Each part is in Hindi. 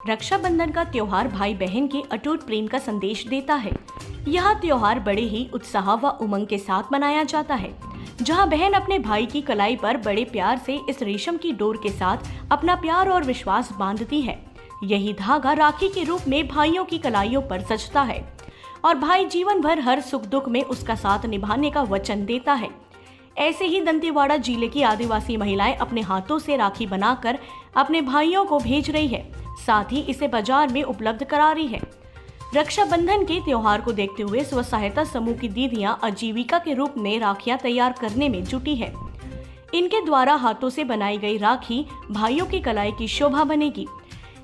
रक्षाबंधन का त्योहार भाई बहन के अटूट प्रेम का संदेश देता है। यह त्योहार बड़े ही उत्साह व उमंग के साथ मनाया जाता है, जहां बहन अपने भाई की कलाई पर बड़े प्यार से इस रेशम की डोर के साथ अपना प्यार और विश्वास बांधती है। यही धागा राखी के रूप में भाइयों की कलाइयों पर सजता है और भाई जीवन भर हर सुख दुख में उसका साथ निभाने का वचन देता है। ऐसे ही दंतेवाड़ा जिले की आदिवासी महिलाएं अपने हाथों से राखी बनाकर अपने भाइयों को भेज रही है, साथ ही इसे बाजार में उपलब्ध करा रही है। रक्षाबंधन के त्योहार को देखते हुए स्व सहायता समूह की दीदियां आजीविका के रूप में राखियां तैयार करने में जुटी है। इनके द्वारा हाथों से बनाई गई राखी भाइयों की कलाई की शोभा बनेगी।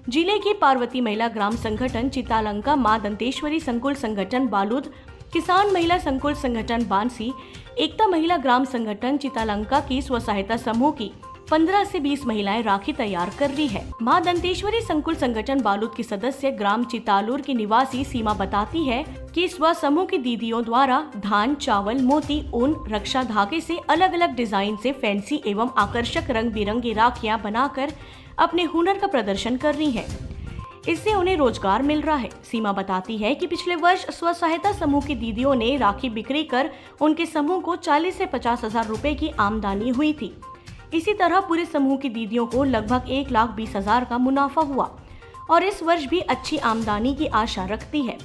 जिले की पार्वती महिला ग्राम संगठन चितालंका, मां दंतेश्वरी संकुल संगठन बालूद, किसान महिला संकुल संगठन बांसी, एकता महिला ग्राम संगठन चितालंका की स्व सहायता समूह की 15 से 20 महिलाएं राखी तैयार कर रही है। मां दंतेश्वरी संकुल संगठन बालूद की सदस्य ग्राम चितालूर की निवासी सीमा बताती है कि स्व समूह की दीदियों द्वारा धान, चावल, मोती, ऊन, रक्षा धागे से अलग अलग डिजाइन से फैंसी एवं आकर्षक रंग बिरंगी राखियां बनाकर अपने हुनर का प्रदर्शन कर रही है। इससे उन्हें रोजगार मिल रहा है। सीमा बताती है कि पिछले वर्ष स्व सहायता समूह की दीदियों ने राखी बिक्री कर उनके समूह को 40 से 50 हजार रुपए की आमदनी हुई थी। इसी तरह पूरे समूह की दीदियों को लगभग 1,20,000 का मुनाफा हुआ और इस वर्ष भी अच्छी आमदनी की आशा रखती है।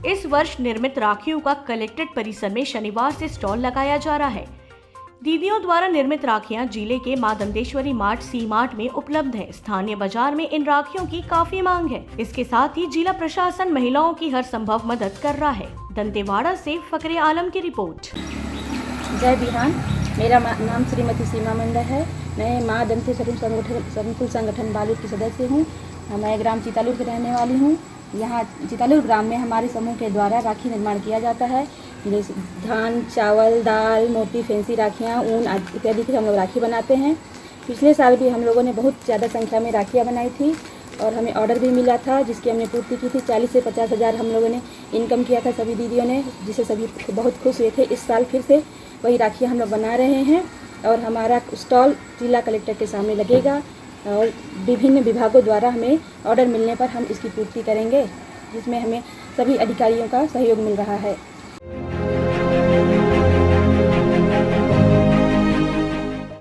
इस वर्ष निर्मित राखियों का कलेक्ट्रेट परिसर में शनिवार से स्टॉल लगाया जा रहा है। दीदियों द्वारा निर्मित राखियां जिले के मां दंतेश्वरी मार्ट, सी मार्ट में उपलब्ध है। स्थानीय बाजार में इन राखियों की काफी मांग है। इसके साथ ही जिला प्रशासन महिलाओं की हर संभव मदद कर रहा है। दंतेवाड़ा से फकरे आलम की रिपोर्ट। जय बिहान। मेरा नाम श्रीमती सीमा मंडल है। मैं मां दंतेश्वरी संकुल संगठन बालूद की सदस्य हूँ। मैं ग्राम चितालूर की रहने वाली हूँ। यहाँ चितालूर ग्राम में हमारे समूह के द्वारा राखी निर्माण किया जाता है। जैसे धान, चावल, दाल, मोती, फैंसी राखियाँ, ऊन इत्यादि की हम लोग राखी बनाते हैं। पिछले साल भी हम लोगों ने बहुत ज़्यादा संख्या में राखियाँ बनाई थी और हमें ऑर्डर भी मिला था, जिसकी हमने पूर्ति की थी। 40 से 50 हज़ार हम लोगों ने इनकम किया था सभी दीदियों ने, जिससे सभी बहुत खुश हुए थे। इस साल फिर से वही राखियाँ हम लोग बना रहे हैं और हमारा स्टॉल जिला कलेक्टर के सामने लगेगा और विभिन्न विभागों द्वारा हमें ऑर्डर मिलने पर हम इसकी पूर्ति करेंगे, जिसमें हमें सभी अधिकारियों का सहयोग मिल रहा है।